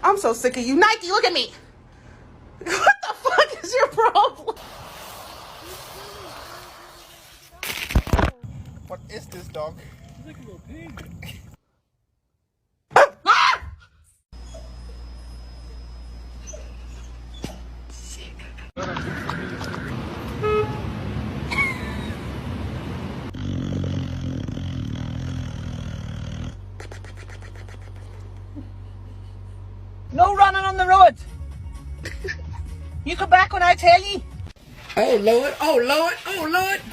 I'm so sick of you. Nike, look at me. What the fuck is your problem? What is this dog? He's like a little pig. No running on the road. You come back when I tell you. Oh Lord, oh Lord, oh Lord.